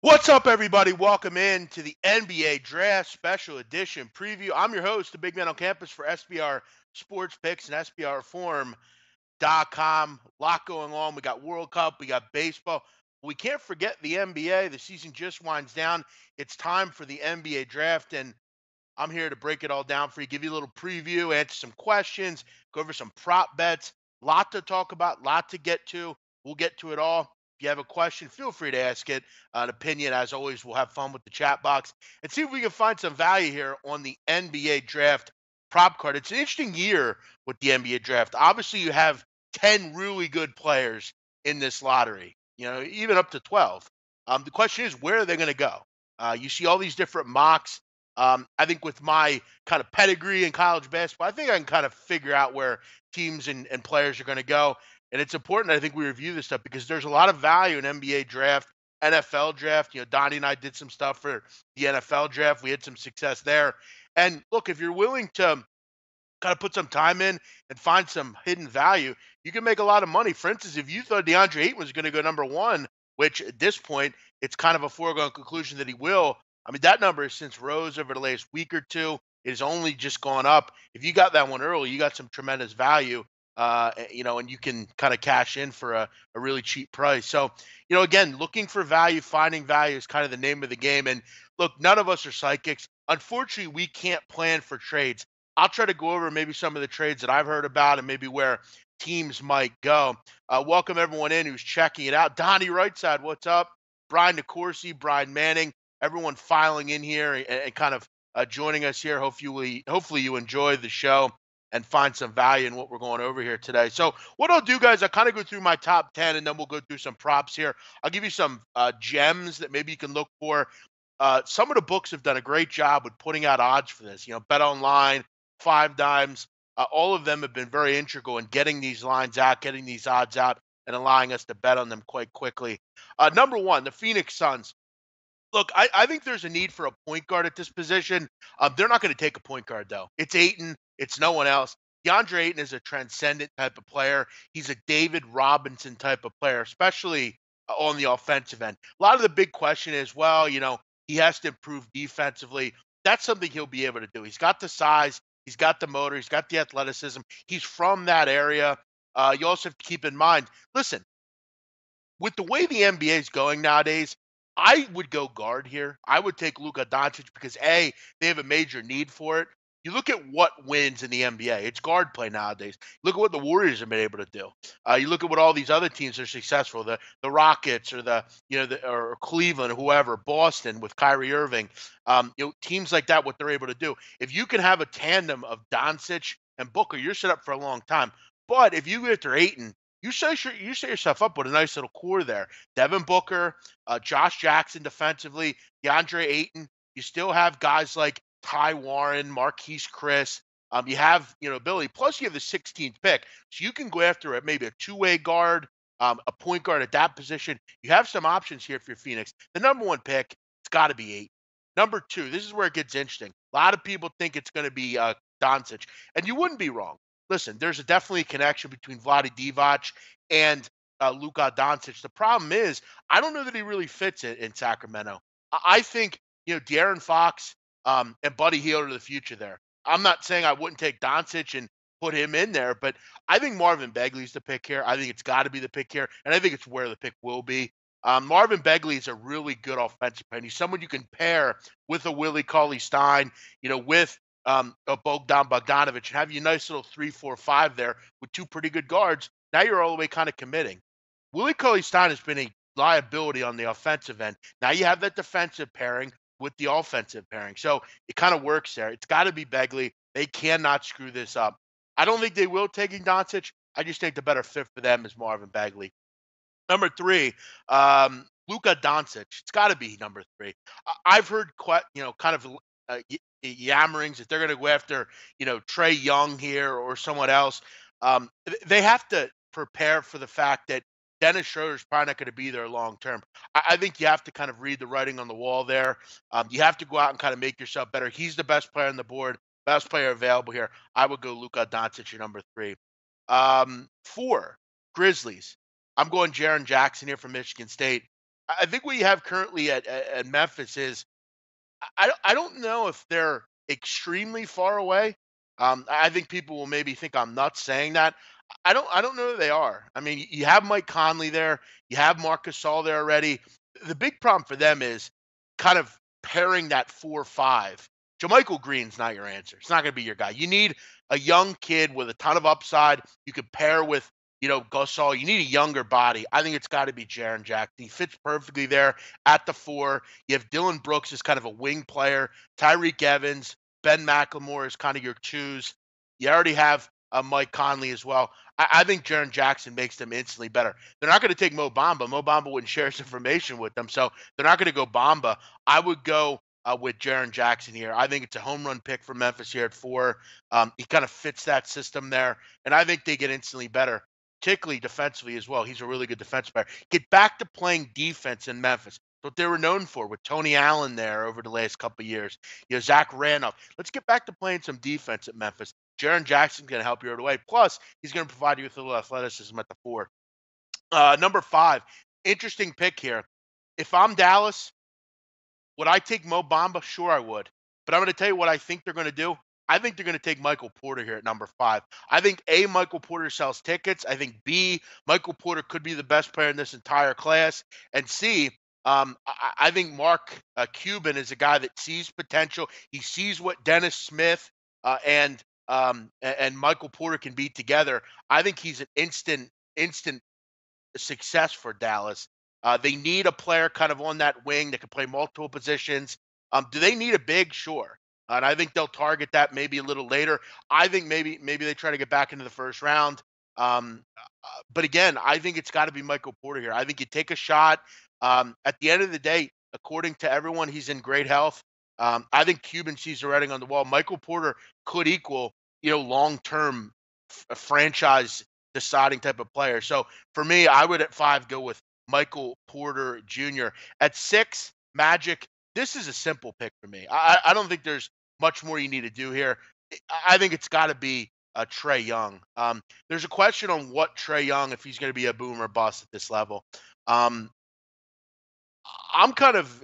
What's up, everybody? Welcome in to the NBA Draft Special Edition preview. I'm your host, the big man on campus for SBR Sports Picks and SBRForm.com. A lot going on. We got World Cup, we got baseball. We can't forget the NBA. The season just winds down. It's time for the NBA Draft, and I'm here to break it all down for you, give you a little preview, answer some questions, go over some prop bets. Lot to talk about, lot to get to. We'll get to it all. If you have a question, feel free to ask it. An opinion, as always, we'll have fun with the chat box and see if we can find some value here on the NBA draft prop card. It's an interesting year with the NBA draft. Obviously, you have 10 really good players in this lottery, even up to 12. The question is, where are they going to go? You see all these different mocks. I think with my kind of pedigree in college basketball, I think I can kind of figure out where teams and players are going to go. And it's important, I think, we review this stuff because there's a lot of value in NBA draft, NFL draft. Donnie and I did some stuff for the NFL draft. We had some success there. And look, if you're willing to kind of put some time in and find some hidden value, you can make a lot of money. For instance, if you thought DeAndre Ayton was going to go number one, which at this point, it's kind of a foregone conclusion that he will. I mean, that number has since rose over the last week or two. It has only just gone up. If you got that one early, you got some tremendous value, and you can kind of cash in for a really cheap price. So, again, looking for value, finding value is kind of the name of the game. And look, none of us are psychics. Unfortunately, we can't plan for trades. I'll try to go over maybe some of the trades that I've heard about and maybe where teams might go. Welcome everyone in who's checking it out. Donnie Rightside, what's up? Brian DeCourcy, Brian Manning, everyone filing in here and kind of joining us here. Hopefully you enjoy the show and find some value in what we're going over here today. So what I'll do, guys, I'll kind of go through my top 10 and then we'll go through some props here. I'll give you some gems that maybe you can look for. Some of the books have done a great job with putting out odds for this. Bet Online, Five Dimes, all of them have been very integral in getting these lines out, getting these odds out, and allowing us to bet on them quite quickly. Number one, the Phoenix Suns. Look, I think there's a need for a point guard at this position. They're not going to take a point guard, though. It's Ayton. It's no one else. DeAndre Ayton is a transcendent type of player. He's a David Robinson type of player, especially on the offensive end. A lot of the big question is, well, he has to improve defensively. That's something he'll be able to do. He's got the size. He's got the motor. He's got the athleticism. He's from that area. You also have to keep in mind, listen, with the way the NBA is going nowadays, I would go guard here. I would take Luka Doncic because A, they have a major need for it. You look at what wins in the NBA. It's guard play nowadays. Look at what the Warriors have been able to do. You look at what all these other teams are successful. The Rockets or or Cleveland or whoever, Boston with Kyrie Irving. Teams like that, what they're able to do. If you can have a tandem of Doncic and Booker, you're set up for a long time. But if you get to Ayton, you set yourself up with a nice little core there. Devin Booker, Josh Jackson defensively, DeAndre Ayton. You still have guys like Ty Warren, Marquise Chris. You have ability. Plus, you have the 16th pick, so you can go after maybe a two-way guard, a point guard at that position. You have some options here for your Phoenix. The number one pick, it's got to be 8. Number 2, this is where it gets interesting. A lot of people think it's going to be Doncic, and you wouldn't be wrong. Listen, there's definitely a connection between Vlade Divac and Luka Doncic. The problem is, I don't know that he really fits it in Sacramento. I think De'Aaron Fox and Buddy Hield are the future there. I'm not saying I wouldn't take Doncic and put him in there, but I think Marvin Bagley's the pick here. I think it's got to be the pick here, and I think it's where the pick will be. Marvin Bagley is a really good offensive player. He's someone you can pair with a Willie Cauley-Stein, with a Bogdan Bogdanovic, and have you a nice little 3-4-5 there with two pretty good guards. Now you're all the way kind of committing. Willie Cauley-Stein has been a liability on the offensive end. Now you have that defensive pairing with the offensive pairing. So it kind of works there. It's got to be Bagley. They cannot screw this up. I don't think they will taking Doncic. I just think the better fit for them is Marvin Bagley. Number 3, Luka Doncic. It's got to be number 3. I've heard kind of yammerings that they're going to go after, Trae Young here or someone else. They have to prepare for the fact that Dennis Schroeder's probably not going to be there long term. I think you have to kind of read the writing on the wall there. You have to go out and kind of make yourself better. He's the best player on the board, best player available here. I would go Luka Doncic at number 3. 4, Grizzlies. I'm going Jaren Jackson here from Michigan State. I think what you have currently at Memphis is I don't know if they're extremely far away. I think people will maybe think I'm nuts saying that. I don't know that they are. I mean, you have Mike Conley there, you have Marcus Gasol there already. The big problem for them is kind of pairing that 4-5. JaMychal Green's not your answer. It's not going to be your guy. You need a young kid with a ton of upside. You could pair with Gasol. You need a younger body. I think it's got to be Jaren Jackson. He fits perfectly there at the 4. You have Dylan Brooks as kind of a wing player. Tyreek Evans, Ben McLemore is kind of your twos. You already have Mike Conley as well. I think Jaren Jackson makes them instantly better. They're not going to take Mo Bamba. Mo Bamba wouldn't share his information with them, so they're not going to go Bamba. I would go with Jaren Jackson here. I think it's a home run pick for Memphis here at 4. He kind of fits that system there, and I think they get instantly better, particularly defensively as well. He's a really good defense player. Get back to playing defense in Memphis. What they were known for with Tony Allen there over the last couple of years. Zach Randolph. Let's get back to playing some defense at Memphis. Jaren Jackson's going to help you right away. Plus, he's going to provide you with a little athleticism at the 4. Number 5, interesting pick here. If I'm Dallas, would I take Mo Bamba? Sure, I would. But I'm going to tell you what I think they're going to do. I think they're going to take Michael Porter here at number 5. I think A, Michael Porter sells tickets. I think B, Michael Porter could be the best player in this entire class. And C, I think Mark Cuban is a guy that sees potential. He sees what Dennis Smith and Michael Porter can be together. I think he's an instant success for Dallas. They need a player kind of on that wing that can play multiple positions. Do they need a big? Sure. And I think they'll target that maybe a little later. I think maybe they try to get back into the first round. But again, I think it's got to be Michael Porter here. I think you take a shot. At the end of the day, according to everyone, he's in great health. I think Cuban sees the writing on the wall. Michael Porter could equal, long-term franchise deciding type of player. So for me, I would at 5 go with Michael Porter Jr. At 6, Magic. This is a simple pick for me. I don't think there's much more you need to do here. I think it's got to be Trae Young. There's a question on what Trae Young, if he's going to be a boom or bust at this level. Um, I'm kind of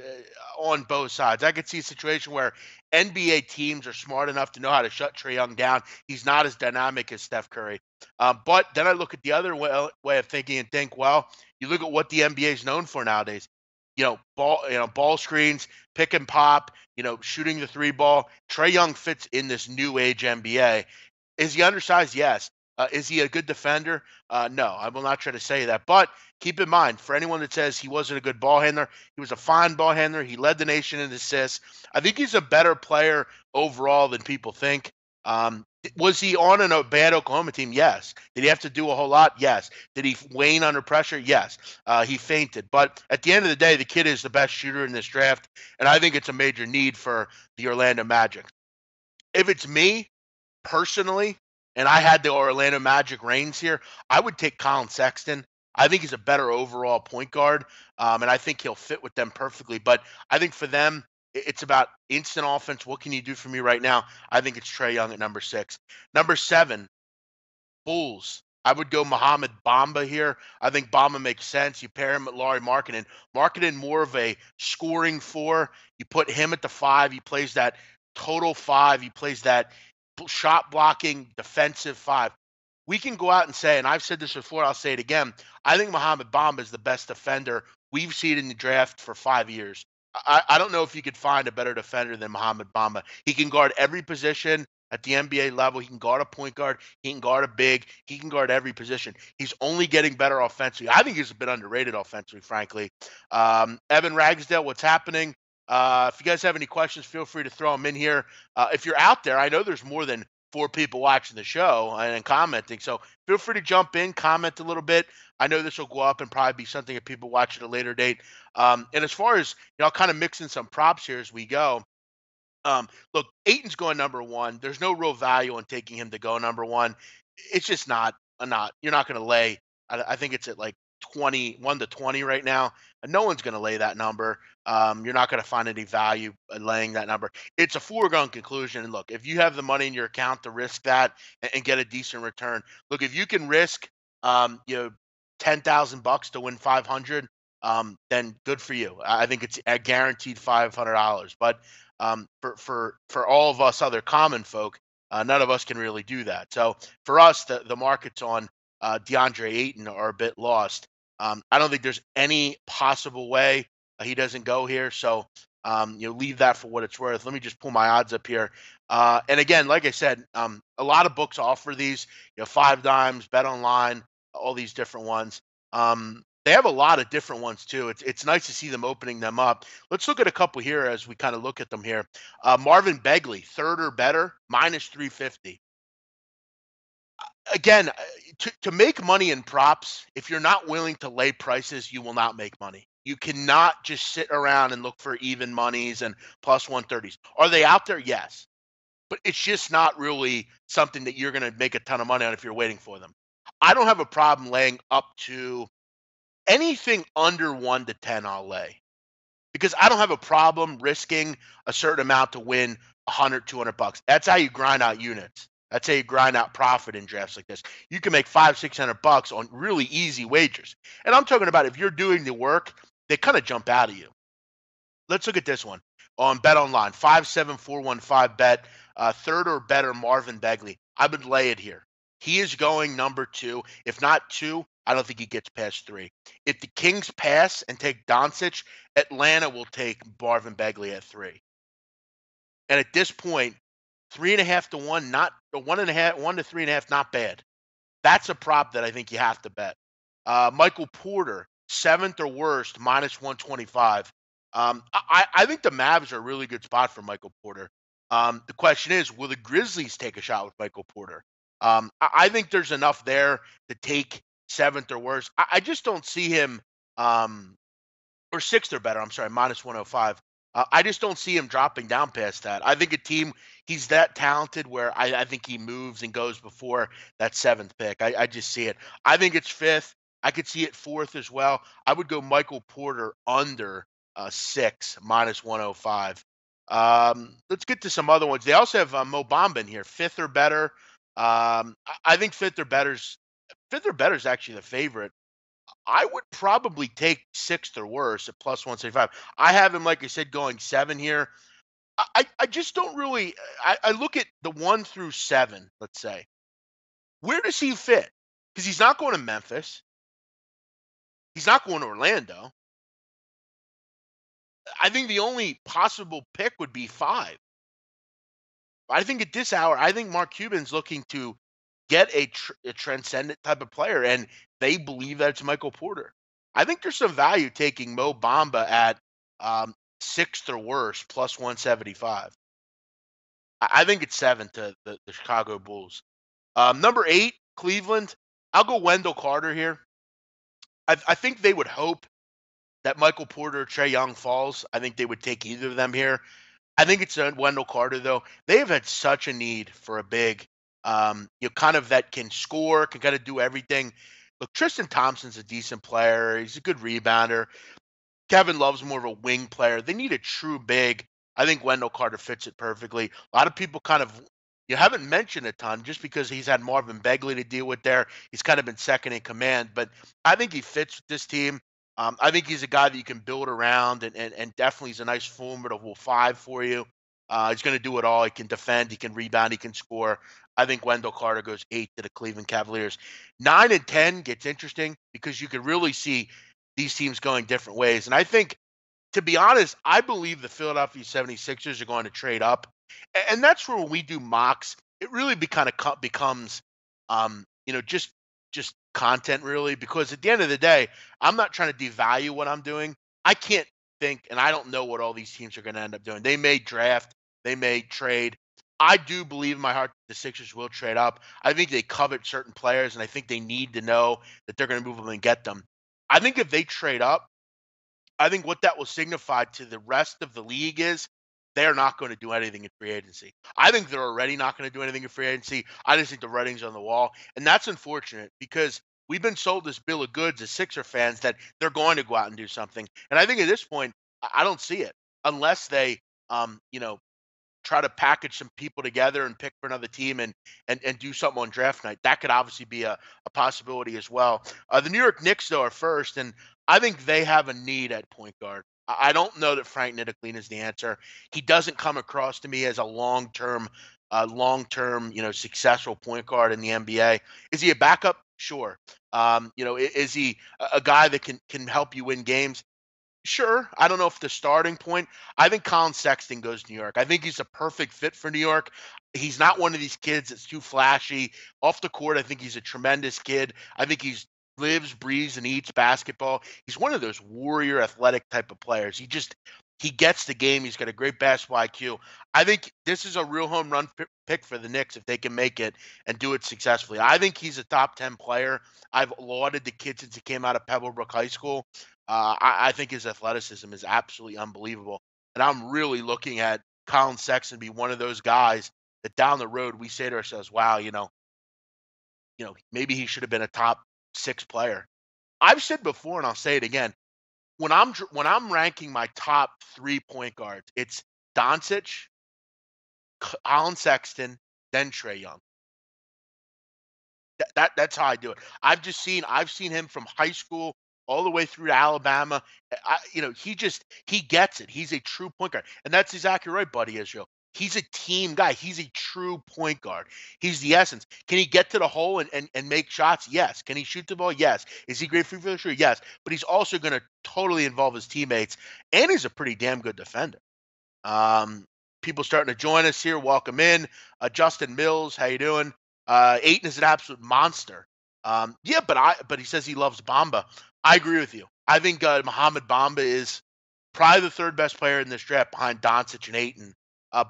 on both sides. I could see a situation where NBA teams are smart enough to know how to shut Trae Young down. He's not as dynamic as Steph Curry. But then I look at the other way of thinking and think, well, you look at what the NBA is known for nowadays. Ball screens, pick and pop, shooting the 3 ball. Trae Young fits in this new age NBA. Is he undersized? Yes. Is he a good defender? No, I will not try to say that. But keep in mind, for anyone that says he wasn't a good ball handler, he was a fine ball handler. He led the nation in assists. I think he's a better player overall than people think. Was he on a bad Oklahoma team? Yes. Did he have to do a whole lot? Yes. Did he wane under pressure? Yes. He fainted. But at the end of the day, the kid is the best shooter in this draft, and I think it's a major need for the Orlando Magic. If it's me, personally, and I had the Orlando Magic reigns here, I would take Colin Sexton. I think he's a better overall point guard, and I think he'll fit with them perfectly. But I think for them, it's about instant offense. What can you do for me right now? I think it's Trae Young at number 6. Number 7, Bulls. I would go Mohamed Bamba here. I think Bamba makes sense. You pair him with Laurie Markkinen. Markkinen more of a scoring 4. You put him at the 5. He plays that total 5. He plays that shot blocking defensive 5. We can go out and say, and I've said this before, I'll say it again. I think Mohamed Bamba is the best defender we've seen in the draft for 5 years. I don't know if you could find a better defender than Mohamed Bamba. He can guard every position at the NBA level. He can guard a point guard. He can guard a big. He can guard every position. He's only getting better offensively. I think he's been underrated offensively, frankly. Evan Ragsdale, what's happening? If you guys have any questions, feel free to throw them in here. If you're out there, I know there's more than 4 people watching the show and commenting. So feel free to jump in, comment a little bit. I know this will go up and probably be something that people watch at a later date. And as far as, I'll kind of mix in some props here as we go. Look, Aiton's going number 1. There's no real value in taking him to go number 1. It's just not. You're not going to lay. I think it's at like 21 to 20 right now. And no one's going to lay that number. You're not going to find any value in laying that number. It's a foregone conclusion. And look, if you have the money in your account to risk that and get a decent return, look, if you can risk, $10,000 to win 500, then good for you. I think it's a guaranteed $500. But for all of us other common folk, none of us can really do that. So for us, the markets on DeAndre Ayton are a bit lost. I don't think there's any possible way he doesn't go here. So leave that for what it's worth. Let me just pull my odds up here. And again, like I said, a lot of books offer these. Five Dimes, Bet Online, all these different ones. They have a lot of different ones too. It's nice to see them opening them up. Let's look at a couple here as we kind of look at them here. Marvin Begley, third or better, minus 350. Again, to make money in props, if you're not willing to lay prices, you will not make money. You cannot just sit around and look for even monies and plus 130s. Are they out there? Yes. But it's just not really something that you're going to make a ton of money on if you're waiting for them. I don't have a problem laying up to anything under 1 to 10. I'll lay because I don't have a problem risking a certain amount to win 100, $200. That's how you grind out units. That's how you grind out profit in drafts like this. You can make 500, $600 on really easy wagers. And I'm talking about if you're doing the work, they kind of jump out of you. Let's look at this one on Bet Online. 57415 bet. Third or better, Marvin Begley. I would lay it here. He is going number 2. If not 2, I don't think he gets past 3. If the Kings pass and take Doncic, Atlanta will take Marvin Begley at 3. And at this point, 3.5 to 1, not 1.5, 1 to 3.5, not bad. That's a prop that I think you have to bet. Michael Porter, seventh or worst, minus 125. I think the Mavs are a really good spot for Michael Porter. The question is, will the Grizzlies take a shot with Michael Porter? I think there's enough there to take seventh or worse. I just don't see him, or sixth or better. I'm sorry, minus 105. I just don't see him dropping down past that. I think he's that talented where I think he moves and goes before that seventh pick. I just see it. I think it's fifth. I could see it fourth as well. I would go Michael Porter under 6, minus 105. Let's get to some other ones. They also have Mo Bamba in here, fifth or better. I think fifth or better is actually the favorite. I would probably take sixth or worse at plus 175. I have him, like I said, going 7 here. I just don't really. I look at the 1 through 7, let's say. Where does he fit? Because he's not going to Memphis. He's not going to Orlando. I think the only possible pick would be 5. I think at this hour, I think Mark Cuban's looking to get a transcendent type of player, and they believe that it's Michael Porter. I think there's some value taking Mo Bamba at sixth or worse, plus 175. I think it's 7 to the Chicago Bulls. Number 8, Cleveland. I'll go Wendell Carter here. I think they would hope that Michael Porter or Trae Young falls. I think they would take either of them here. I think it's Wendell Carter, though. They have had such a need for a big, kind of that can score, can kind of do everything. Look, Tristan Thompson's a decent player. He's a good rebounder. Kevin Love's more of a wing player. They need a true big. I think Wendell Carter fits it perfectly. A lot of people kind of you haven't mentioned a ton just because he's had Marvin Begley to deal with there. He's kind of been second in command, but I think he fits with this team. I think he's a guy that you can build around, and definitely he's a nice formidable 5 for you. He's going to do it all. He can defend, he can rebound, he can score. I think Wendell Carter goes 8 to the Cleveland Cavaliers. 9 and 10 gets interesting because you can really see these teams going different ways. And I think, to be honest, I believe the Philadelphia 76ers are going to trade up. And that's where when we do mocks, it really becomes, just content really, because at the end of the day, I'm not trying to devalue what I'm doing. I can't think, and I don't know what all these teams are going to end up doing. They may draft, they may trade. I do believe in my heart the Sixers will trade up. I think they covet certain players, and I think they need to know that they're going to move them and get them. I think if they trade up, I think what that will signify to the rest of the league is they're not going to do anything in free agency. I think they're already not going to do anything in free agency. I just think the writing's on the wall. And that's unfortunate because we've been sold this bill of goods as Sixer fans that they're going to go out and do something. And I think at this point, I don't see it unless they, try to package some people together and pick for another team and do something on draft night. That could obviously be a possibility as well. The New York Knicks, though, are first. And I think they have a need at point guard. I don't know that Frank Ntilikina is the answer. He doesn't come across to me as a long-term, successful point guard in the NBA. Is he a backup? Sure. Is he a guy that can help you win games? Sure. I don't know if the starting point. I think Colin Sexton goes to New York. I think he's a perfect fit for New York. He's not one of these kids that's too flashy. Off the court, I think he's a tremendous kid. I think he's lives, breathes, and eats basketball. He's one of those warrior athletic type of players. He gets the game. He's got a great basketball IQ. I think this is a real home run pick for the Knicks if they can make it and do it successfully. I think he's a top 10 player. I've lauded the kid since he came out of Pebblebrook High School. I think his athleticism is absolutely unbelievable. And I'm really looking at Colin Sexton be one of those guys that down the road we say to ourselves, wow, maybe he should have been a top 6 player. I've said before, and I'll say it again. When I'm ranking my top 3 point guards, it's Doncic, Colin Sexton, then Trey Young. That's how I do it. I've seen him from high school all the way through to Alabama. He gets it. He's a true point guard, and that's exactly right, buddy Israel. He's a team guy. He's a true point guard. He's the essence. Can he get to the hole and make shots? Yes. Can he shoot the ball? Yes. Is he great free throw shooter? Yes. But he's also going to totally involve his teammates, and he's a pretty damn good defender. Um, People starting to join us here. Welcome in, Justin Mills. How you doing? Aiton is an absolute monster. Yeah, but he says he loves Bamba. I agree with you. I think Mohamed Bamba is probably the third best player in this draft behind Doncic and Aiton.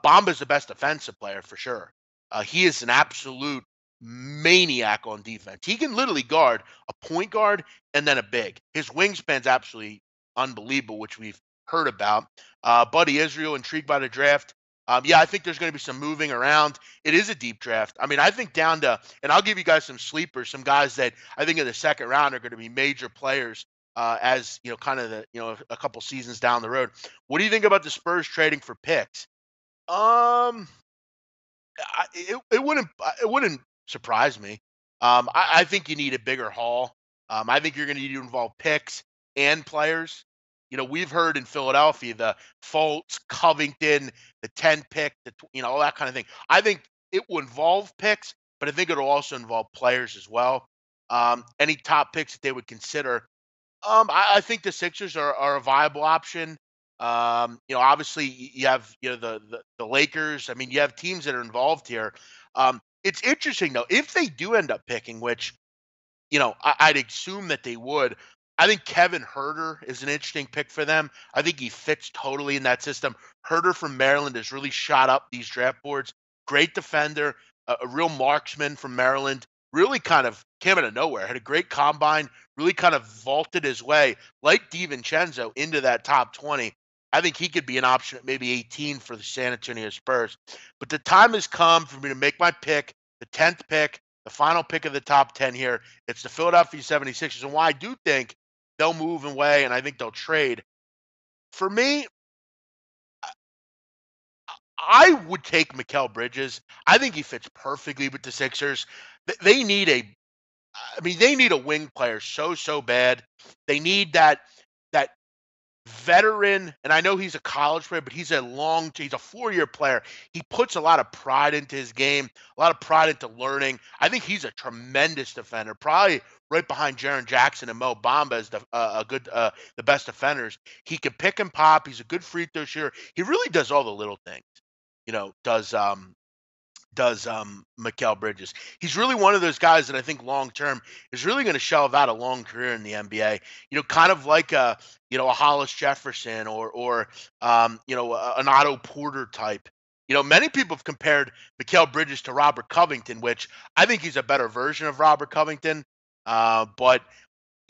Bamba is the best defensive player for sure. He is an absolute maniac on defense. He can literally guard a point guard and then a big. His wingspan's absolutely unbelievable, which we've heard about. Buddy Israel, intrigued by the draft. Yeah, I think there's going to be some moving around. It is a deep draft. I mean, I think down to, and I'll give you guys some sleepers, some guys that I think in the second round are going to be major players as, kind of a couple seasons down the road. What do you think about the Spurs trading for picks? Um, it wouldn't surprise me. I think you need a bigger haul. I think you're going to need to involve picks and players. We've heard in Philadelphia the Fultz, Covington, the 10 pick, all that kind of thing. I think it will involve picks, but I think it'll also involve players as well. Any top picks that they would consider. I think the Sixers are a viable option. Obviously you have the Lakers. I mean, you have teams that are involved here. It's interesting though if they do end up picking, which I'd assume that they would. I think Kevin Herter is an interesting pick for them. I think he fits totally in that system. Herter from Maryland has really shot up these draft boards. Great defender, a real marksman from Maryland. Really kind of came out of nowhere. Had a great combine. Really kind of vaulted his way, like DiVincenzo, into that top 20. I think he could be an option at maybe 18 for the San Antonio Spurs. But the time has come for me to make my pick, the 10th pick, the final pick of the top 10 here. It's the Philadelphia 76ers. And why I do think they'll move away and I think they'll trade. For me, I would take Mikal Bridges. I think he fits perfectly with the Sixers. They need they need a wing player so bad. They need that veteran, and I know he's a college player, but he's a 4-year player. He puts a lot of pride into his game, a lot of pride into learning. I think he's a tremendous defender, probably right behind Jaren Jackson and Mo Bamba as the best defenders. He can pick and pop. He's a good free throw shooter. He really does all the little things. Does Mikal Bridges. He's really one of those guys that I think long term is really going to shelve out a long career in the NBA. Kind of like a Hollis Jefferson or an Otto Porter type. Many people have compared Mikal Bridges to Robert Covington, which I think he's a better version of Robert Covington. But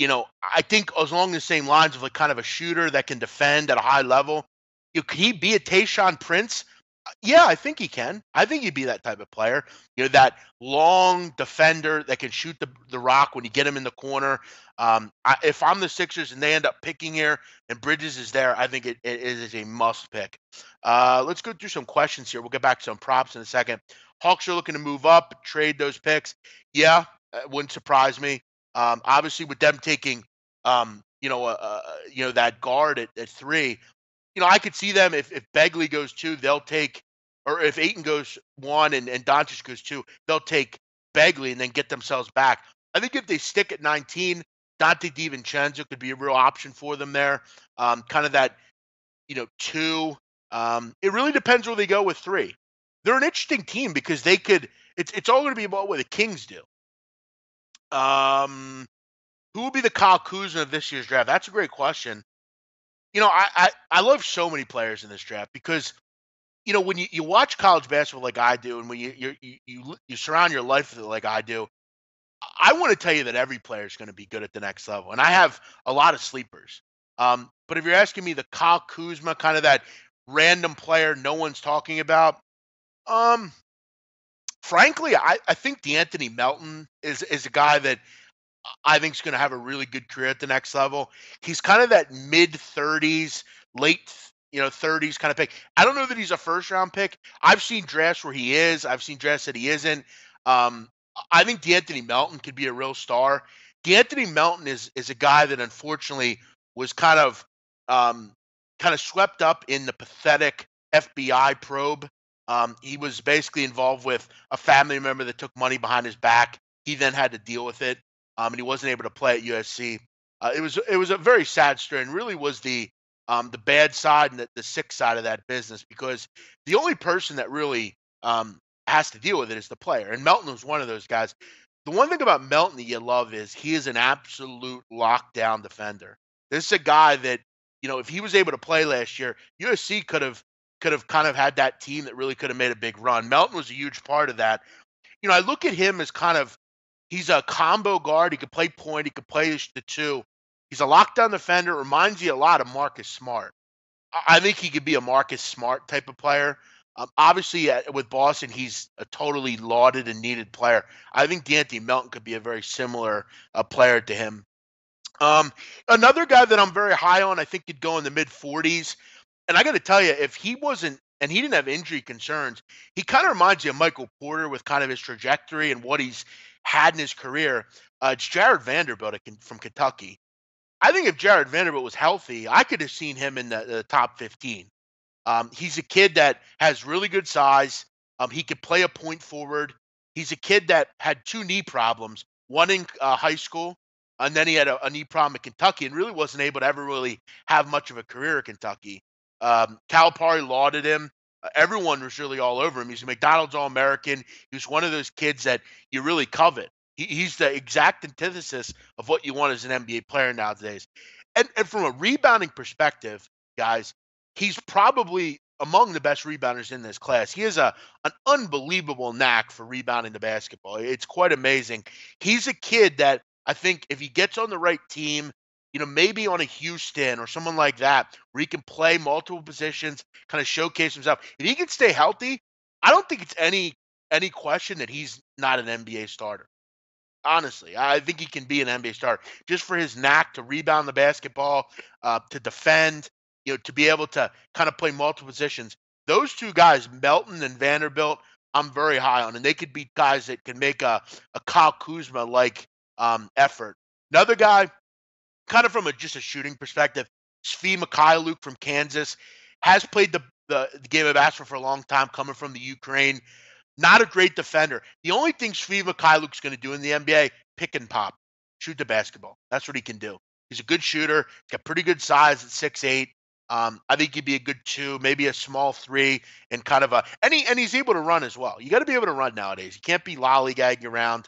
I think along the same lines of like kind of a shooter that can defend at a high level. Can he be a Tayshaun Prince? Yeah, I think he can. I think he'd be that type of player. That long defender that can shoot the rock when you get him in the corner. If I'm the Sixers and they end up picking here and Bridges is there, I think it is a must pick. Let's go through some questions here. We'll get back to some props in a second. Hawks are looking to move up, trade those picks. Yeah, it wouldn't surprise me. Obviously, with them taking that guard at three. I could see them if Begley goes two, they'll take, or if Aiton goes one and Doncic goes two, they'll take Begley and then get themselves back. I think if they stick at 19, Dante DiVincenzo could be a real option for them there. Kind of that, two. It really depends where they go with three. They're an interesting team because they could. It's all going to be about what the Kings do. Who will be the Kyle Kuzma of this year's draft? That's a great question. I love so many players in this draft because when you watch college basketball like I do, and when you surround your life with it like I do, I want to tell you that every player is going to be good at the next level, and I have a lot of sleepers. But if you're asking me the Kyle Kuzma, kind of that random player no one's talking about, um, frankly, I think DeAnthony Melton is a guy that I think is going to have a really good career at the next level. He's kind of that mid 30s, late 30s kind of pick. I don't know that he's a first round pick. I've seen drafts where he is. I've seen drafts that he isn't. Um, I think DeAnthony Melton could be a real star. DeAnthony Melton is a guy that unfortunately was um, kind of swept up in the pathetic FBI probe. He was basically involved with a family member that took money behind his back. He then had to deal with it, and he wasn't able to play at USC. It was a very sad story, and really was the bad side and the sick side of that business, because the only person that really has to deal with it is the player, and Melton was one of those guys. The one thing about Melton that you love is he is an absolute lockdown defender. This is a guy that, if he was able to play last year, USC could have kind of had that team that really could have made a big run. Melton was a huge part of that. I look at him as kind of, he's a combo guard. He could play point. He could play the two. He's a lockdown defender. Reminds you a lot of Marcus Smart. I think he could be a Marcus Smart type of player. Obviously, with Boston, he's a totally lauded and needed player. I think DeAnthony Melton could be a very similar player to him. Another guy that I'm very high on, I think could go in the mid 40s. And I got to tell you, if he wasn't, and he didn't have injury concerns, he kind of reminds you of Michael Porter with kind of his trajectory and what he's had in his career. It's Jared Vanderbilt from Kentucky. I think if Jared Vanderbilt was healthy, I could have seen him in the top 15. He's a kid that has really good size. He could play a point forward. He's a kid that had two knee problems, one in high school, and then he had a knee problem at Kentucky, and really wasn't able to ever really have much of a career at Kentucky. Calipari lauded him. Everyone was really all over him. He's a McDonald's All-American. He was one of those kids that you really covet. He's the exact antithesis of what you want as an NBA player nowadays. And from a rebounding perspective, guys, he's probably among the best rebounders in this class. He has an unbelievable knack for rebounding the basketball. It's quite amazing. He's a kid that I think if he gets on the right team, maybe on a Houston or someone like that, where he can play multiple positions, kind of showcase himself. If he can stay healthy, I don't think it's any question that he's not an NBA starter. Honestly, I think he can be an NBA star just for his knack to rebound the basketball, to defend, to be able to kind of play multiple positions. Those two guys, Melton and Vanderbilt, I'm very high on, and they could be guys that can make a Kyle Kuzma like effort. Another guy, kind of from just a shooting perspective, Svi Mikhailuk from Kansas has played the game of basketball for a long time, coming from the Ukraine. Not a great defender. The only thing Svi Mikhailuk's going to do in the NBA, pick and pop, shoot the basketball. That's what he can do. He's a good shooter. He's got pretty good size at 6'8". I think he'd be a good two, maybe a small three, and kind of and he's able to run as well. You got to be able to run nowadays. You can't be lollygagging around.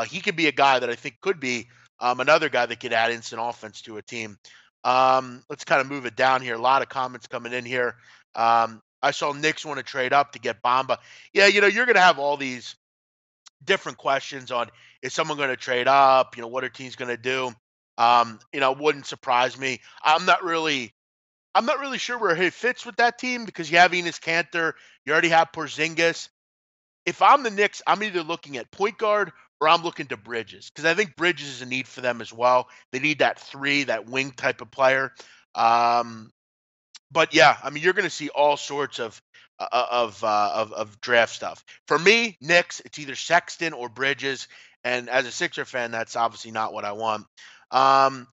He could be a guy that I think could be another guy that could add instant offense to a team. Let's kind of move it down here. A lot of comments coming in here. I saw Knicks want to trade up to get Bamba. Yeah, you're going to have all these different questions on, is someone going to trade up? What are teams going to do? It wouldn't surprise me. I'm not really sure where he fits with that team, because you have Enes Kanter, you already have Porzingis. If I'm the Knicks, I'm either looking at point guard or I'm looking to Bridges, because I think Bridges is a need for them as well. They need that three, that wing type of player. But yeah, I mean, you're going to see all sorts of draft stuff. For me, Knicks, it's either Sexton or Bridges, and as a Sixer fan, that's obviously not what I want. Um,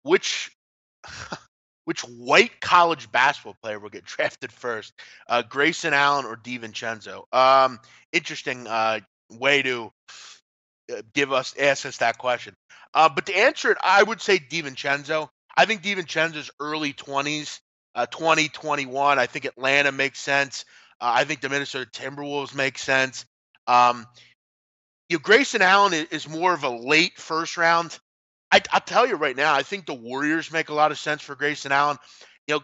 which which white college basketball player will get drafted first? Grayson Allen or DiVincenzo? Interesting way to give us ask us that question. But to answer it, I would say DiVincenzo. I think DiVincenzo's early 20s, 2021. I think Atlanta makes sense. I think the Minnesota Timberwolves make sense. Um, Grayson Allen is more of a late first round. I'll tell you right now, I think the Warriors make a lot of sense for Grayson Allen.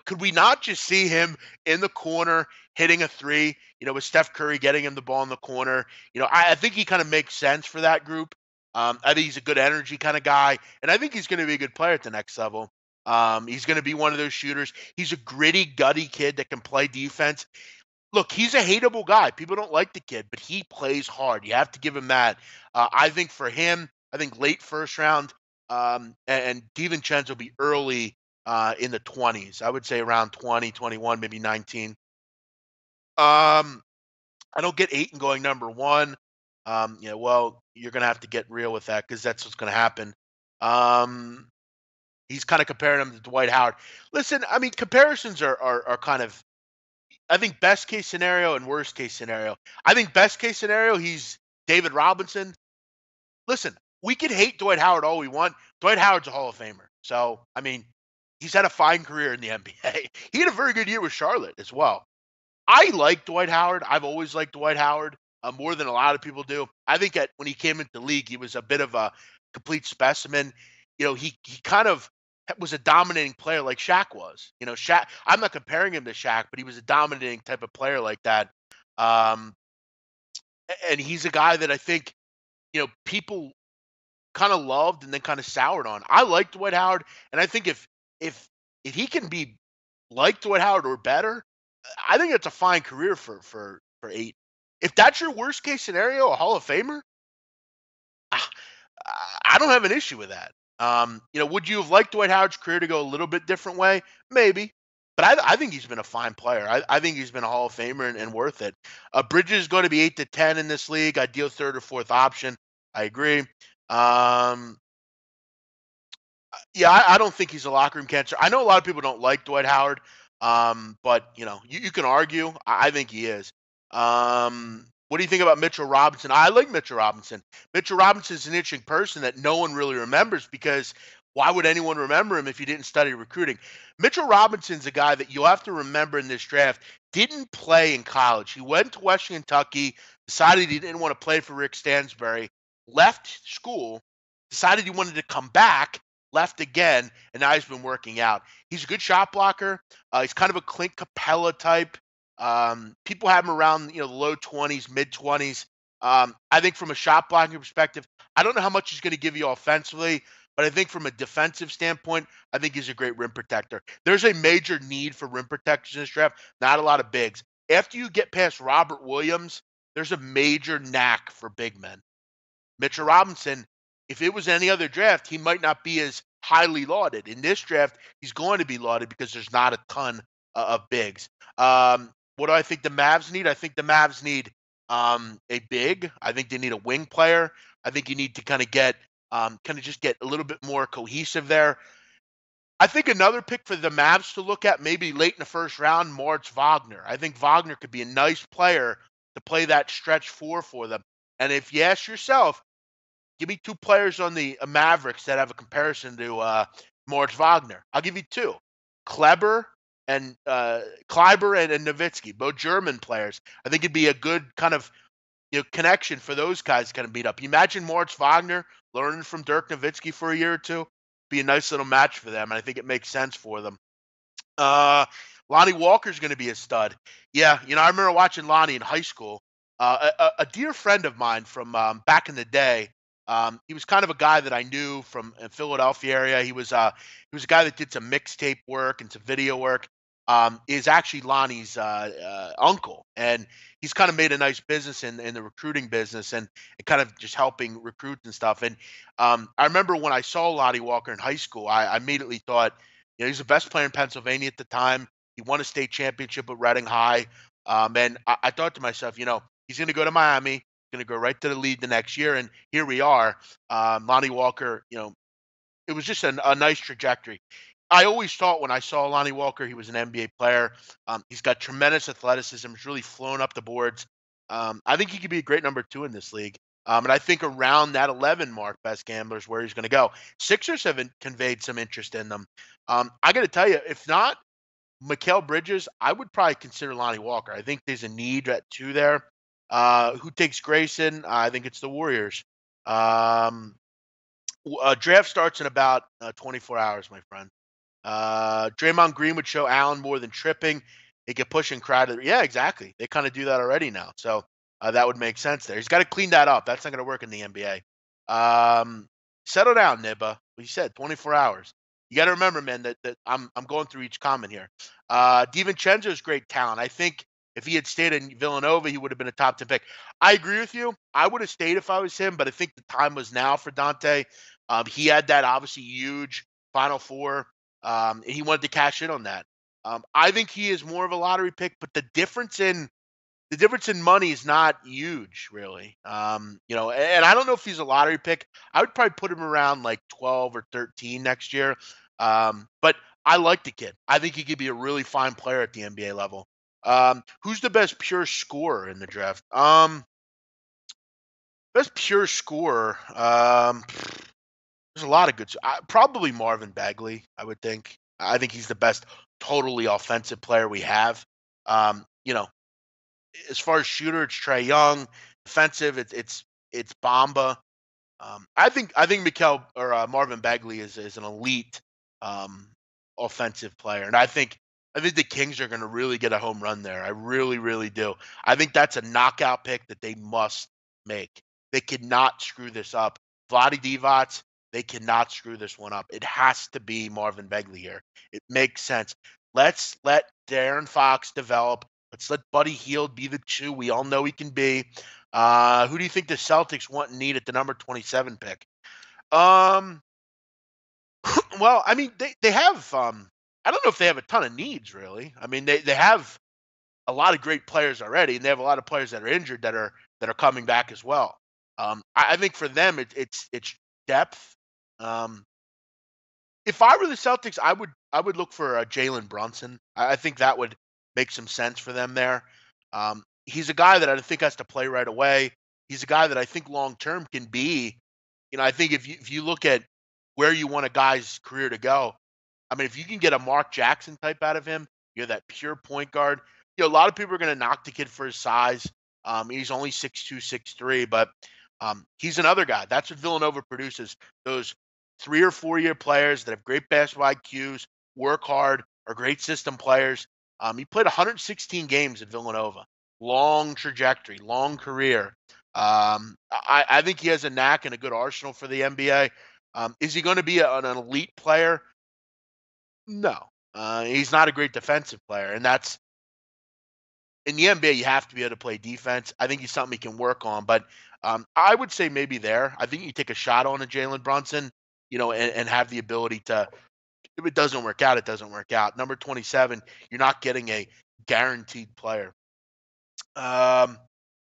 Could we not just see him in the corner hitting a three, with Steph Curry getting him the ball in the corner? I think he kind of makes sense for that group. I think he's a good energy kind of guy, and I think he's going to be a good player at the next level. He's going to be one of those shooters. He's a gritty, gutty kid that can play defense. Look, he's a hateable guy. People don't like the kid, but he plays hard. You have to give him that. I think for him, I think late first round, and DiVincenzo will be early in the 20s. I would say around 20, 21, maybe 19. I don't get Aiton going number one. Well, you're going to have to get real with that because that's what's going to happen. Um, he's kind of comparing him to Dwight Howard. Listen, I mean, comparisons are kind of, I think, best case scenario and worst case scenario. I think best case scenario, he's David Robinson. Listen, we can hate Dwight Howard all we want. Dwight Howard's a Hall of Famer. So, I mean, he's had a fine career in the NBA. He had a very good year with Charlotte as well. I like Dwight Howard. I've always liked Dwight Howard more than a lot of people do. I think that when he came into the league, he was a bit of a complete specimen. He kind of was a dominating player like Shaq was. Shaq. I'm not comparing him to Shaq, but he was a dominating type of player like that. Um, and he's a guy that I think people kind of loved and then kind of soured on. I like Dwight Howard, and I think if if he can be like Dwight Howard or better, I think it's a fine career for eight. If that's your worst case scenario, a Hall of Famer, ah, I don't have an issue with that. Would you have liked Dwight Howard's career to go a little bit different way? Maybe. But I think he's been a fine player. I think he's been a Hall of Famer and worth it. Bridges is going to be 8 to 10 in this league. Ideal third or fourth option. I agree. Yeah, I don't think he's a locker room cancer. I know a lot of people don't like Dwight Howard, but you can argue. I think he is. What do you think about Mitchell Robinson? I like Mitchell Robinson. Mitchell Robinson is an interesting person that no one really remembers because why would anyone remember him if you didn't study recruiting? Mitchell Robinson's a guy that you'll have to remember in this draft. Didn't play in college. He went to Western Kentucky, decided he didn't want to play for Rick Stansbury, left school, decided he wanted to come back, left again, and now he's been working out. He's a good shot blocker. He's kind of a Clint Capella type. People have him around the low 20s, mid 20s. I think from a shot blocking perspective, I don't know how much he's going to give you offensively, but I think from a defensive standpoint, I think he's a great rim protector. There's a major need for rim protectors in this draft. Not a lot of bigs. After you get past Robert Williams, there's a major knack for big men. Mitchell Robinson, if it was any other draft, he might not be as highly lauded. In this draft, he's going to be lauded because there's not a ton of bigs. What do I think the Mavs need? I think the Mavs need a big. I think they need a wing player. I think you need to kind of just get a little bit more cohesive there. I think another pick for the Mavs to look at, maybe late in the first round, Moritz Wagner. I think Wagner could be a nice player to play that stretch four for them. And if you ask yourself, give me two players on the Mavericks that have a comparison to Moritz Wagner. I'll give you two: Kleber and Kleiber and Nowitzki, both German players. I think it'd be a good kind of connection for those guys to kind of meet up. You imagine Moritz Wagner learning from Dirk Nowitzki for a year or two. Be a nice little match for them, and I think it makes sense for them. Lonnie Walker's going to be a stud. Yeah, I remember watching Lonnie in high school. A dear friend of mine from back in the day. He was kind of a guy that I knew from Philadelphia area. He was a guy that did some mixtape work and some video work. Is actually Lonnie's uncle, and he's kind of made a nice business in the recruiting business and kind of just helping recruits and stuff. And I remember when I saw Lonnie Walker in high school, I immediately thought, he's the best player in Pennsylvania at the time. He won a state championship at Reading High, and I thought to myself, he's going to go to Miami, going to go right to the lead the next year, and here we are. Lonnie Walker, it was just a nice trajectory. I always thought when I saw Lonnie Walker, he was an NBA player. He's got tremendous athleticism. He's really flown up the boards. I think he could be a great number two in this league. And I think around that 11 mark, best gamblers, where he's going to go. Sixers have conveyed some interest in them. I got to tell you, if not Mikal Bridges, I would probably consider Lonnie Walker. I think there's a need at two there. Who takes Grayson? I think it's the Warriors. Um, Draft starts in about 24 hours, my friend. Draymond Green would show Allen more than tripping. He could push and cry to. Yeah, exactly. They kind of do that already now, so that would make sense there. He's got to clean that up. That's not going to work in the NBA. Settle down, Nibba. He said 24 hours. You got to remember, man, that I'm going through each comment here. DiVincenzo is great talent. I think if he had stayed in Villanova, he would have been a top 10 pick. I agree with you. I would have stayed if I was him, but I think the time was now for Dante. He had that obviously huge Final Four. And he wanted to cash in on that. I think he is more of a lottery pick, but the difference in money is not huge, really. And I don't know if he's a lottery pick. I would probably put him around like 12 or 13 next year. But I like the kid. I think he could be a really fine player at the NBA level. Who's the best pure scorer in the draft? Best pure scorer. There's a lot of good. Probably Marvin Bagley, I would think. I think he's the best totally offensive player we have. Um, you know, as far as shooter, it's Trey Young. Defensive, it's Bamba. I think Mikel or Marvin Bagley is an elite um, offensive player, and I think the Kings are going to really get a home run there. I really, really do. I think that's a knockout pick that they must make. They cannot screw this up. Vlade Divac, they cannot screw this one up. It has to be Marvin Bagley here. It makes sense. Let's let Darren Fox develop. Let's let Buddy Hield be the two we all know he can be. Who do you think the Celtics want and need at the number 27 pick? Um, well, I mean, they have. I don't know if they have a ton of needs really. I mean, they have a lot of great players already, and they have a lot of players that are injured that are coming back as well. I think for them, it's depth. Um, if I were the Celtics, I would look for Jalen Brunson. I think that would make some sense for them there. He's a guy that I think has to play right away. He's a guy that I think long term can be. I think if you look at where you want a guy's career to go, I mean, if you can get a Mark Jackson type out of him, you're that pure point guard. A lot of people are going to knock the kid for his size. He's only 6'2", 6'3", but he's another guy. That's what Villanova produces. Those 3 or 4 year players that have great basketball IQs, work hard, are great system players. He played 116 games at Villanova. Long trajectory, long career. I think he has a knack and a good arsenal for the NBA. Is he going to be an elite player? No. He's not a great defensive player, and that's in the NBA. You have to be able to play defense. I think he's something he can work on, but I would say maybe there. I think you take a shot on a Jalen Brunson, and have the ability to. If it doesn't work out, it doesn't work out. Number 27, you're not getting a guaranteed player. Um,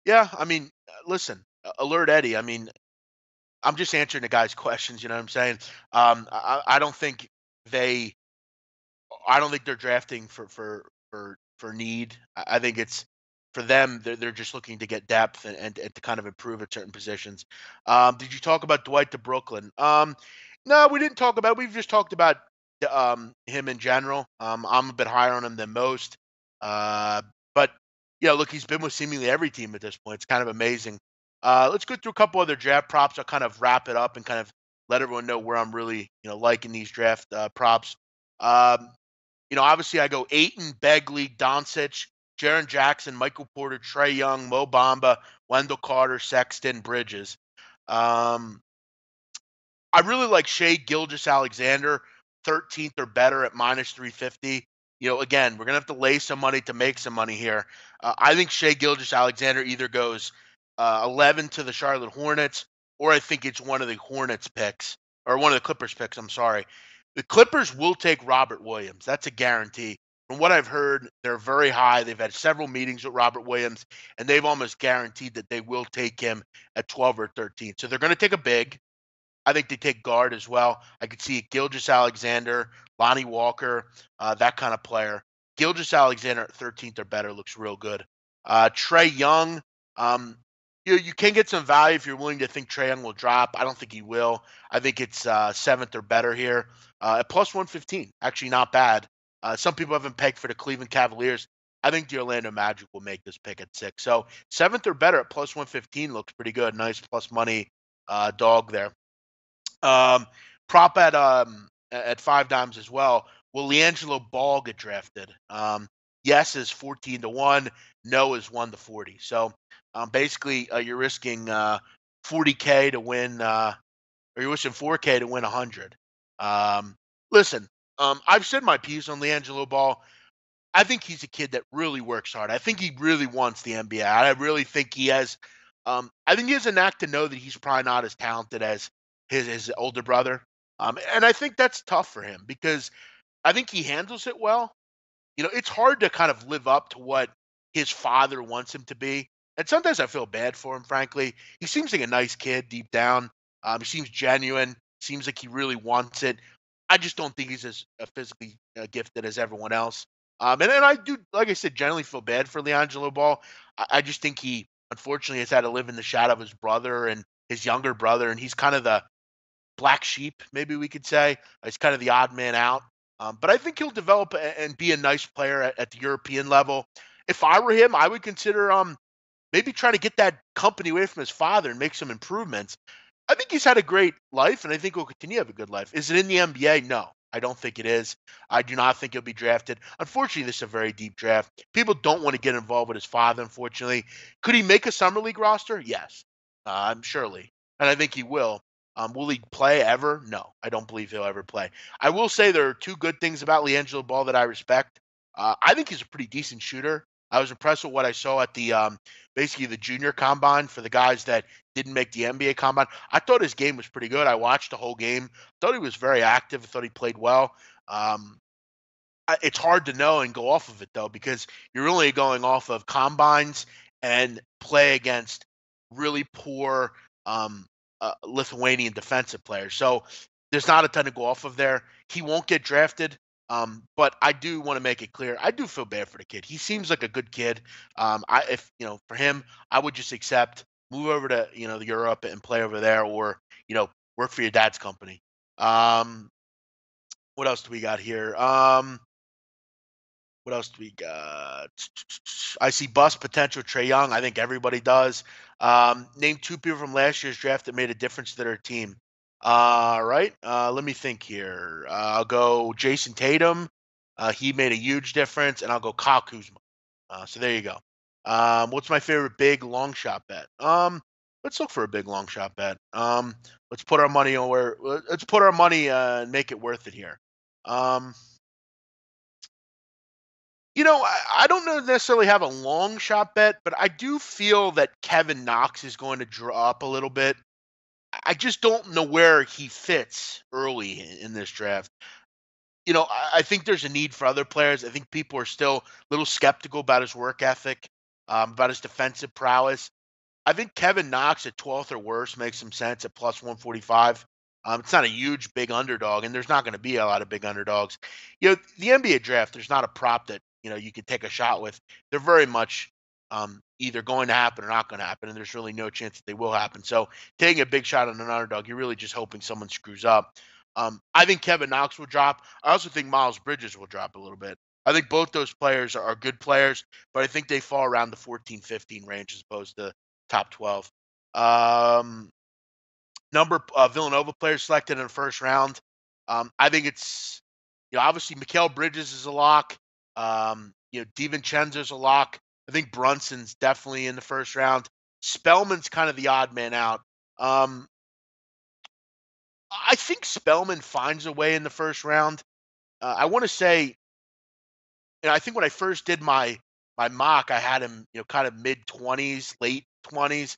yeah, I mean, listen, alert Eddie. I mean, I'm just answering the guy's questions. You know what I'm saying? I don't think they I don't think they're drafting for need. I think it's for them. They're just looking to get depth and to kind of improve at certain positions. Did you talk about Dwight to Brooklyn? No, we didn't talk about. We've just talked about him in general. I'm a bit higher on him than most. But yeah, look, he's been with seemingly every team at this point. It's kind of amazing. Let's go through a couple other draft props. I'll kind of wrap it up and kind of let everyone know where I'm really liking these draft props. Um, obviously I go Aiton, Begley, Doncic, Jaren Jackson, Michael Porter, Trey Young, Mo Bamba, Wendell Carter, Sexton, Bridges. Um, I really like Shea Gilgeous-Alexander, 13th or better at minus 350. Again, we're gonna have to lay some money to make some money here. I think Shea Gilgeous-Alexander either goes 11 to the Charlotte Hornets, or I think it's one of the Hornets picks or one of the Clippers picks. I'm sorry. The Clippers will take Robert Williams. That's a guarantee. From what I've heard, they're very high. They've had several meetings with Robert Williams, and they've almost guaranteed that they will take him at 12 or 13. So they're going to take a big. I think they take guard as well. I could see Gilgis Alexander, Lonnie Walker, that kind of player. Gilgis Alexander at 13th or better looks real good. Trey Young, um, you can get some value if you're willing to think Trey Young will drop. I don't think he will. I think it's seventh or better here. At plus 115, actually not bad. Some people haven't pegged for the Cleveland Cavaliers. I think the Orlando Magic will make this pick at 6. So seventh or better at plus 115 looks pretty good. Nice plus money dog there. Um, Prop at 5 dimes as well. Will LiAngelo Ball get drafted? Yes is 14 to 1. No is 1 to 40. So basically, you're risking 40K to win, or you're risking 4K to win 100. Listen, I've said my piece on LiAngelo Ball. I think he's a kid that really works hard. I think he really wants the NBA. I really think he has. I think he has a knack to know that he's probably not as talented as his older brother. And I think that's tough for him because I think he handles it well. It's hard to kind of live up to what his father wants him to be. And sometimes I feel bad for him, frankly. He seems like a nice kid deep down. He seems genuine. Seems like he really wants it. I just don't think he's as physically gifted as everyone else. And then I do, like I said, generally feel bad for LiAngelo Ball. I just think he, unfortunately, has had to live in the shadow of his brother and his younger brother, and he's kind of the black sheep, maybe we could say. He's kind of the odd man out. But I think he'll develop and be a nice player at the European level. If I were him, I would consider maybe trying to get that company away from his father and make some improvements. I think he's had a great life, and I think he'll continue to have a good life. Is it in the NBA? No, I don't think it is. I do not think he'll be drafted. Unfortunately, this is a very deep draft. People don't want to get involved with his father, unfortunately. Could he make a summer league roster? Yes, I'm surely, and I think he will. Will he play ever? No, I don't believe he'll ever play. I will say there are two good things about LiAngelo Ball that I respect. I think he's a pretty decent shooter. I was impressed with what I saw at the basically the junior combine for the guys that didn't make the NBA combine. I thought his game was pretty good. I watched the whole game. Thought he was very active. I thought he played well. Um, it's hard to know and go off of it though because you're only going off of combines and play against really poor Lithuanian defensive players. So there's not a ton to go off of there. He won't get drafted. But I do want to make it clear. I do feel bad for the kid. He seems like a good kid. If for him, I would just accept, move over to Europe and play over there, or work for your dad's company. Um, what else do we got here? What else do we got? I see bust potential Trey Young. I think everybody does. Name two people from last year's draft that made a difference to their team. Right. Let me think here. I'll go Jason Tatum. He made a huge difference, and I'll go Kyle Kuzma. So there you go. What's my favorite big long shot bet? Let's look for a big long shot bet. Let's put our money on where. Let's put our money and make it worth it here. Um, I don't necessarily have a long shot bet, but I do feel that Kevin Knox is going to drop a little bit. I just don't know where he fits early in this draft. I think there's a need for other players. I think people are still a little skeptical about his work ethic, about his defensive prowess. I think Kevin Knox at 12th or worse makes some sense at plus 145. It's not a huge big underdog, and there's not going to be a lot of big underdogs. The NBA draft, there's not a prop that you can take a shot with. They're very much either going to happen or not going to happen, and there's really no chance that they will happen. So taking a big shot on an underdog, you're really just hoping someone screws up. I think Kevin Knox will drop. I also think Miles Bridges will drop a little bit. I think both those players are good players, but I think they fall around the 14, 15 range as opposed to top 12. Um, Number Villanova players selected in the first round. I think it's obviously Mikal Bridges is a lock. DiVincenzo's a lock. I think Brunson's definitely in the first round. Spellman's kind of the odd man out. I think Spellman finds a way in the first round. I want to say, I think when I first did my mock, I had him, kind of mid 20s, late 20s.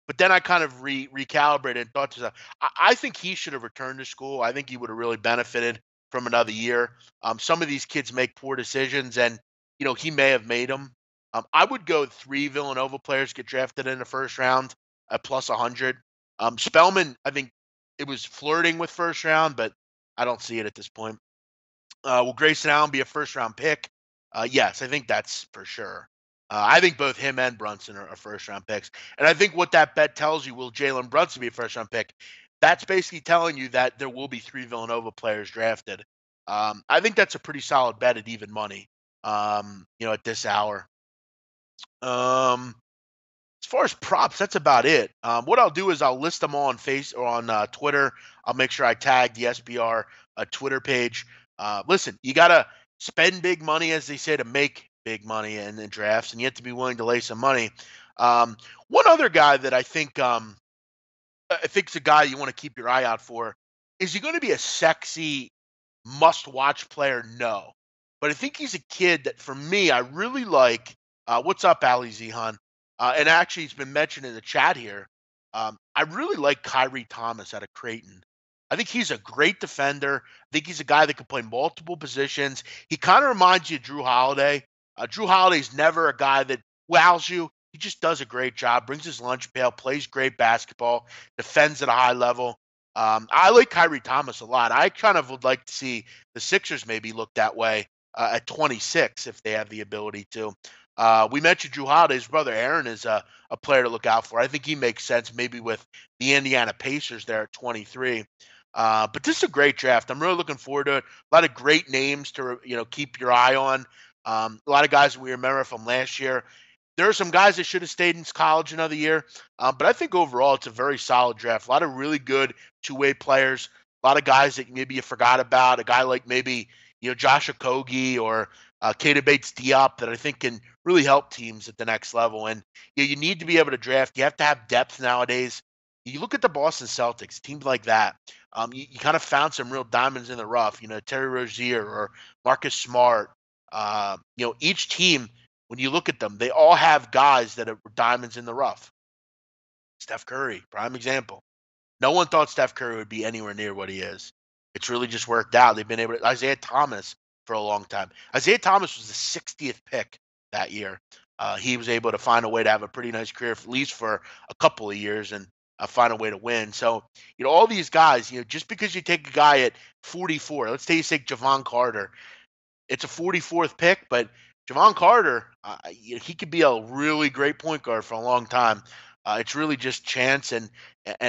But then I kind of recalibrated and thought to myself, I think he should have returned to school. I think he would have really benefited from another year. Some of these kids make poor decisions, and he may have made them. I would go 3 Villanova players get drafted in the first round at plus 100. Spellman, I think, it was flirting with first round, but I don't see it at this point. Will Grayson Allen be a first round pick? Yes, I think that's for sure. I think both him and Brunson are first round picks. And I think what that bet tells you, will Jalen Brunson be a first round pick? That's basically telling you that there will be 3 Villanova players drafted. I think that's a pretty solid bet at even money, at this hour. Um, as far as props, that's about it. What I'll do is I'll list them all on Face or on Twitter. I'll make sure I tag the SBR Twitter page. Listen, you gotta spend big money, as they say, to make big money in the drafts, and you have to be willing to lay some money. Um, One other guy that I think's a guy you want to keep your eye out for. Is he going to be a sexy must-watch player? No, but I think he's a kid that, for me, I really like. What's up, Ali Zihan? And actually, he's been mentioned in the chat here. I really like Kyrie Thomas out of Creighton. I think he's a great defender. I think he's a guy that can play multiple positions. He kind of reminds you of Drew Holiday. Drew Holiday's never a guy that wows you. He just does a great job, brings his lunch pail, plays great basketball, defends at a high level. I like Kyrie Thomas a lot. I kind of would like to see the Sixers maybe look that way at 26 if they have the ability to. We mentioned Drew Holiday's brother Aaron is a player to look out for. I think he makes sense maybe with the Indiana Pacers there at 23. But this is a great draft. I'm really looking forward to it. A lot of great names to keep your eye on. A lot of guys we remember from last year. There are some guys that should have stayed in college another year, but I think overall it's a very solid draft. A lot of really good two-way players. A lot of guys that maybe you forgot about. A guy like maybe Josh Okogie or Keita Bates-Diop that I think can really help teams at the next level. And you need to be able to draft. You have to have depth nowadays. You look at the Boston Celtics, teams like that. You kind of found some real diamonds in the rough. Terry Rozier or Marcus Smart. Each team, when you look at them, they all have guys that are diamonds in the rough. Steph Curry, prime example. No one thought Steph Curry would be anywhere near what he is. It's really just worked out. They've been able to. Isaiah Thomas for a long time. Isaiah Thomas was the 60th pick that year. He was able to find a way to have a pretty nice career, at least for a couple of years, and find a way to win. So, all these guys, just because you take a guy at 44, let's say you take Javon Carter, it's a 44th pick, but Javon Carter, he could be a really great point guard for a long time. It's really just chance and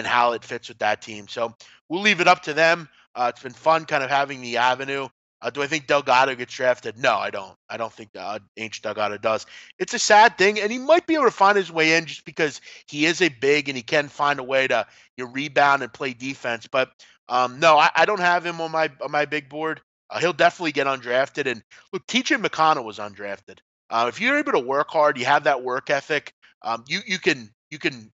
how it fits with that team. So we'll leave it up to them. It's been fun kind of having the avenue. Do I think Delgado gets drafted? No, I don't. I don't think Ancient Delgado does. It's a sad thing, and he might be able to find his way in just because he is a big and he can find a way to rebound and play defense. But no, I don't have him on my big board. He'll definitely get undrafted. And look, TJ McConnell was undrafted. If you're able to work hard, you have that work ethic. You can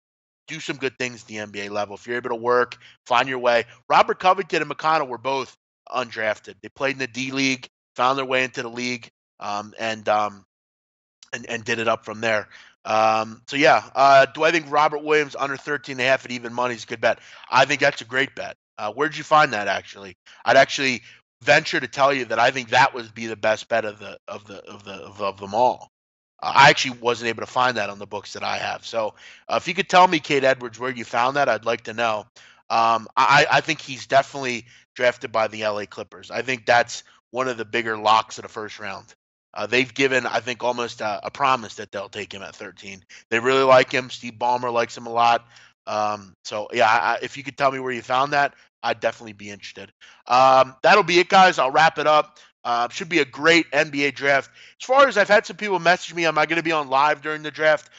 do some good things at the NBA level if you're able to work, find your way. Robert Covington and McConnell were both undrafted. They played in the D League, found their way into the league, and did it up from there. So yeah, do I think Robert Williams under 13.5 at even money is a good bet? I think that's a great bet. Where'd you find that? Actually, I'd actually venture to tell you that I think that would be the best bet of them all. I actually wasn't able to find that on the books that I have. So if you could tell me, Kate Edwards, where you found that, I'd like to know. I think he's definitely drafted by the LA Clippers. I think that's one of the bigger locks of the first round. They've given, I think, almost a promise that they'll take him at 13. They really like him. Steve Ballmer likes him a lot. So yeah, if you could tell me where you found that, I'd definitely be interested. That'll be it, guys. I'll wrap it up. Should be a great NBA draft. As far as I've had some people message me, am I going to be on live during the draft?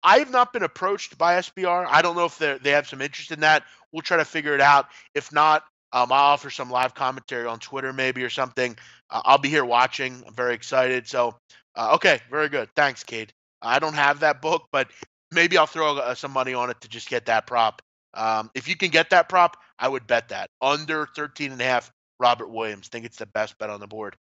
I have not been approached by SBR. I don't know if they have some interest in that. We'll try to figure it out. If not, I'll offer some live commentary on Twitter maybe or something. I'll be here watching. I'm very excited. So, okay, very good. Thanks, Cade. I don't have that book, but maybe I'll throw some money on it to just get that prop. If you can get that prop, I would bet that. Under 13.5, Robert Williams. Think it's the best bet on the board.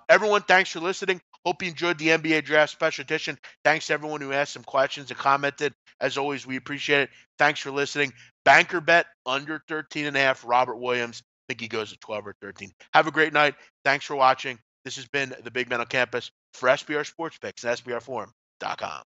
Everyone, thanks for listening. Hope you enjoyed the NBA Draft Special Edition. Thanks to everyone who asked some questions and commented. As always, we appreciate it. Thanks for listening. Banker bet under 13.5, Robert Williams. I think he goes at 12 or 13. Have a great night. Thanks for watching. This has been the Big Men on Campus for SBR Sports Picks and SBRForum.com.